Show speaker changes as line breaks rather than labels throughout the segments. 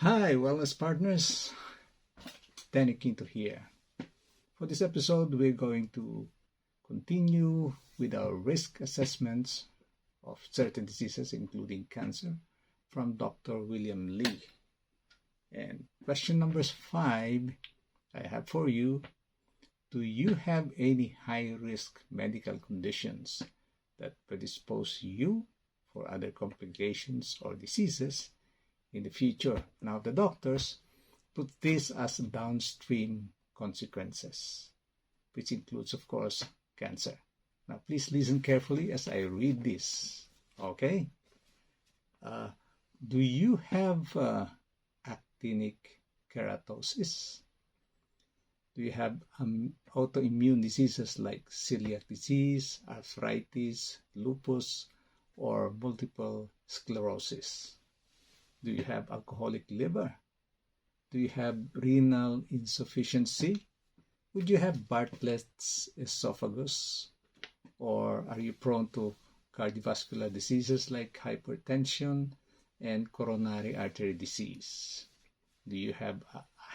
Hi, wellness partners. Danny Quinto here. For this episode, we're going to continue with our risk assessments of certain diseases, including cancer, from Dr. William Lee. And question number 5 I have for you. Do you have any high-risk medical conditions that predispose you for other complications or diseases in the future? Now, the doctors put this as downstream consequences, which includes, of course, cancer. Now, please listen carefully as I read this, okay? Do you have actinic keratosis? Do you have autoimmune diseases like celiac disease, arthritis, lupus, or multiple sclerosis? Do you have alcoholic liver? Do you have renal insufficiency? Would you have Bartlett's esophagus? Or are you prone to cardiovascular diseases like hypertension and coronary artery disease? Do you have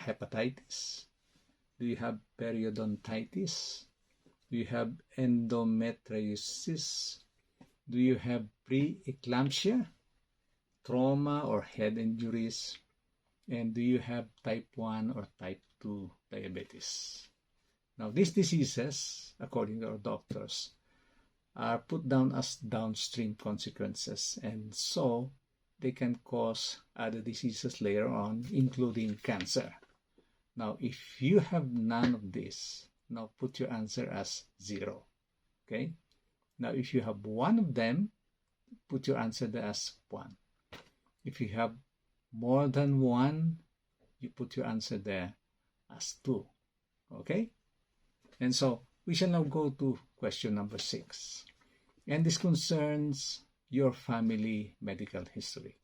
hepatitis? Do you have periodontitis? Do you have endometriosis? Do you have preeclampsia, trauma or head injuries? And do you have type 1 or type 2 diabetes? Now, these diseases, according to our doctors, are put down as downstream consequences, and so they can cause other diseases later on, including cancer. Now, if you have none of this, now put your answer as 0. Okay? Now, if you have one of them, put your answer there as 1. If you have more than one, you put your answer there as 2. Okay? And so, we shall now go to question number 6. And this concerns your family medical history.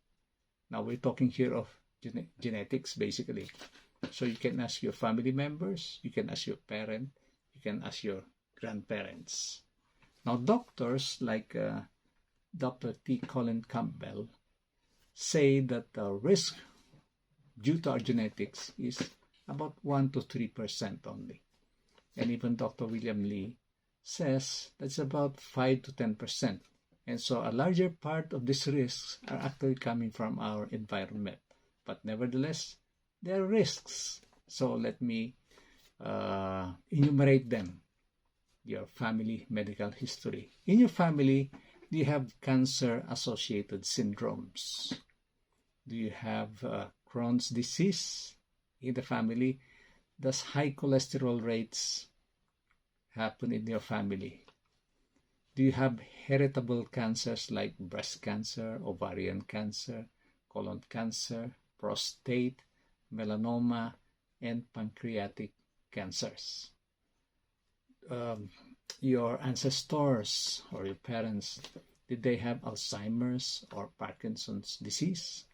Now, we're talking here of genetics, basically. So you can ask your family members, you can ask your parent, you can ask your grandparents. Now, doctors like Dr. T. Colin Campbell say that the risk due to our genetics is about 1 to 3% only. And even Dr. William Lee says that's about 5 to 10%. And so a larger part of these risks are actually coming from our environment. But nevertheless, there are risks. So let me enumerate them. Your family medical history. In your family, do you have cancer-associated syndromes? Do you have Crohn's disease in the family? Does high cholesterol rates happen in your family? Do you have heritable cancers like breast cancer, ovarian cancer, colon cancer, prostate, melanoma, and pancreatic cancers? Your ancestors or your parents, did they have Alzheimer's or Parkinson's disease?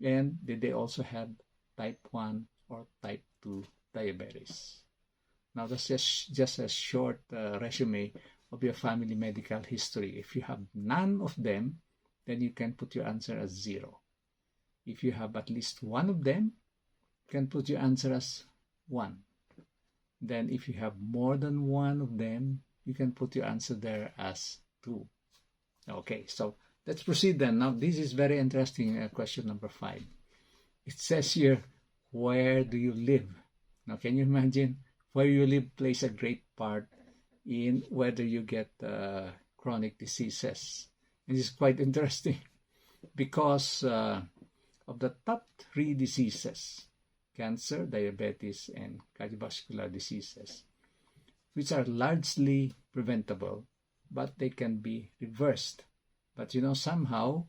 And did they also have type 1 or type 2 diabetes? Now, that's just a short resume of your family medical history. If you have none of them, then you can put your answer as 0. If you have at least one of them, you can put your answer as 1. Then if you have more than one of them, you can put your answer there as 2. Okay, so let's proceed then. Now, this is very interesting, question number 5. It says here, where do you live? Now, can you imagine? Where you live plays a great part in whether you get chronic diseases. It is quite interesting because of the top 3 diseases, cancer, diabetes, and cardiovascular diseases, which are largely preventable, but they can be reversed. But somehow,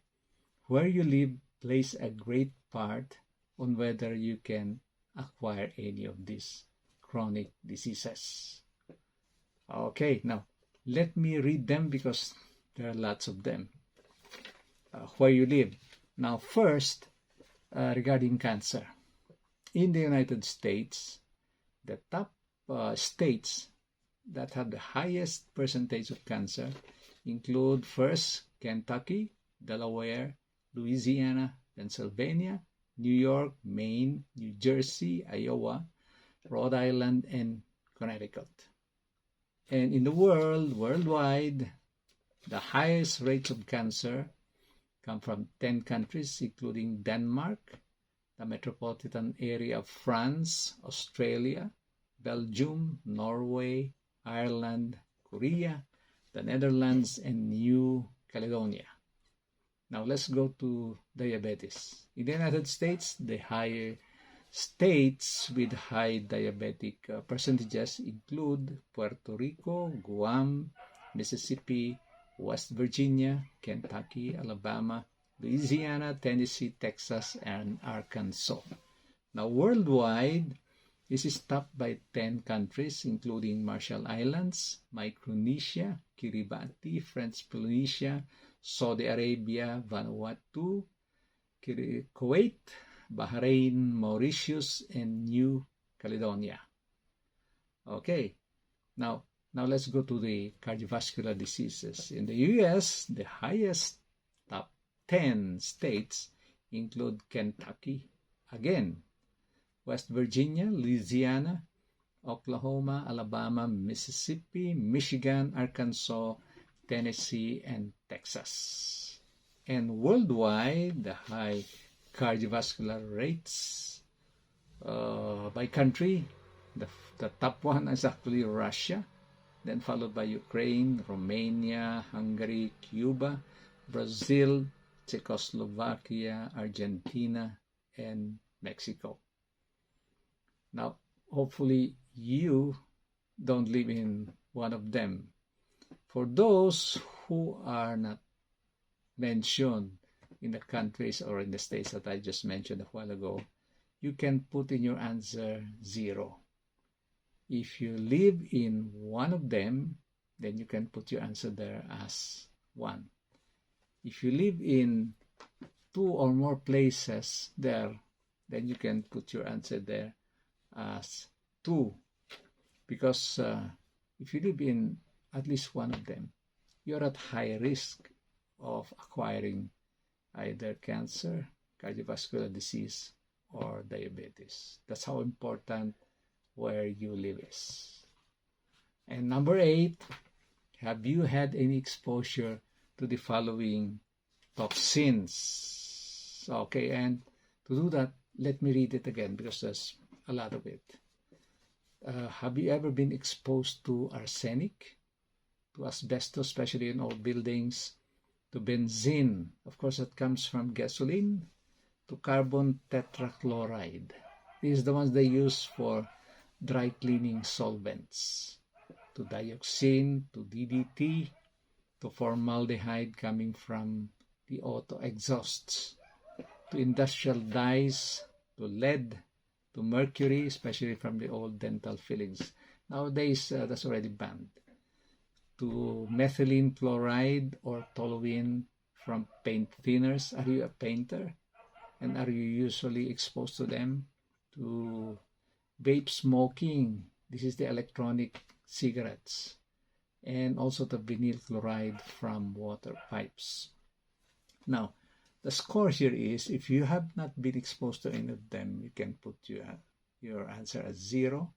where you live plays a great part on whether you can acquire any of these chronic diseases. Okay, now, let me read them because there are lots of them. Where you live. Now, first, regarding cancer. In the United States, the top states that have the highest percentage of cancer include first Kentucky, Delaware, Louisiana, Pennsylvania, New York, Maine, New Jersey, Iowa, Rhode Island, and Connecticut. And in the worldwide, the highest rates of cancer come from 10 countries, including Denmark, the metropolitan area of France, Australia, Belgium, Norway, Ireland, Korea, the Netherlands, and New Caledonia. Now let's go to diabetes. In the United States, the higher states with high diabetic percentages include Puerto Rico, Guam, Mississippi, West Virginia, Kentucky, Alabama, Louisiana, Tennessee, Texas, and Arkansas. Now worldwide, this is topped by 10 countries, including Marshall Islands, Micronesia, Kiribati, French Polynesia, Saudi Arabia, Vanuatu, Kuwait, Bahrain, Mauritius, and New Caledonia. Okay, now let's go to the cardiovascular diseases. In the U.S., the highest top 10 states include Kentucky, again, West Virginia, Louisiana, Oklahoma, Alabama, Mississippi, Michigan, Arkansas, Tennessee, and Texas. And worldwide, the high cardiovascular rates by country, the top one is actually Russia, then followed by Ukraine, Romania, Hungary, Cuba, Brazil, Czechoslovakia, Argentina, and Mexico. Now, hopefully you don't live in one of them. For those who are not mentioned in the countries or in the states that I just mentioned a while ago, you can put in your answer 0. If you live in one of them, then you can put your answer there as 1. If you live in 2 or more places there, then you can put your answer there as 2. Because if you live in at least one of them, you're at high risk of acquiring either cancer, cardiovascular disease, or diabetes. That's how important where you live is. And number 8, have you had any exposure to the following toxins? Okay, and to do that, let me read it again because there's a lot of it. Have you ever been exposed to arsenic, to asbestos, especially in old buildings, to benzene, of course that comes from gasoline, to carbon tetrachloride. These are the ones they use for dry cleaning solvents, to dioxin, to DDT, to formaldehyde coming from the auto exhausts, to industrial dyes, to lead, to mercury, especially from the old dental fillings. Nowadays, that's already banned. To methylene chloride or toluene from paint thinners. Are you a painter? And are you usually exposed to them? To vape smoking. This is the electronic cigarettes. And also to vinyl chloride from water pipes. Now, the score here is, if you have not been exposed to any of them, you can put your answer as 0.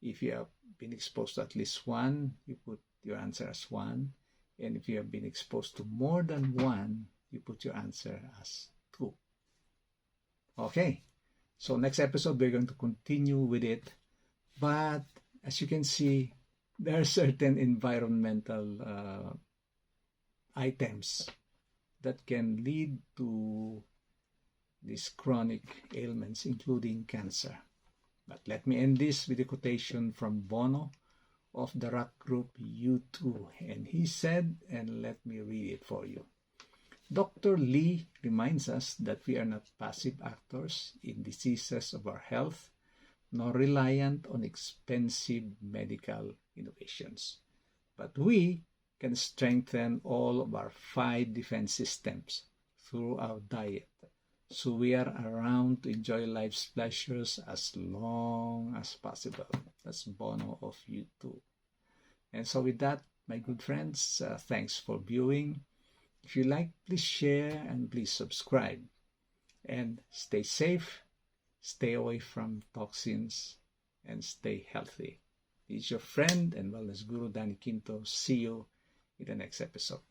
If you have been exposed to at least 1, you put your answer as 1. And if you have been exposed to more than 1, you put your answer as 2. Okay, so next episode we're going to continue with it. But as you can see, there are certain environmental items that can lead to these chronic ailments, including cancer. But let me end this with a quotation from Bono of the rock group U2. And he said, and let me read it for you. Dr. Lee reminds us that we are not passive actors in diseases of our health, nor reliant on expensive medical innovations. But we can strengthen all of our 5 defense systems through our diet, so we are around to enjoy life's pleasures as long as possible. That's Bono of U2. And so with that, my good friends, thanks for viewing. If you like, please share and please subscribe. and stay safe, stay away from toxins, and stay healthy. This is your friend and wellness guru, Danny Quinto. See you in the next episode.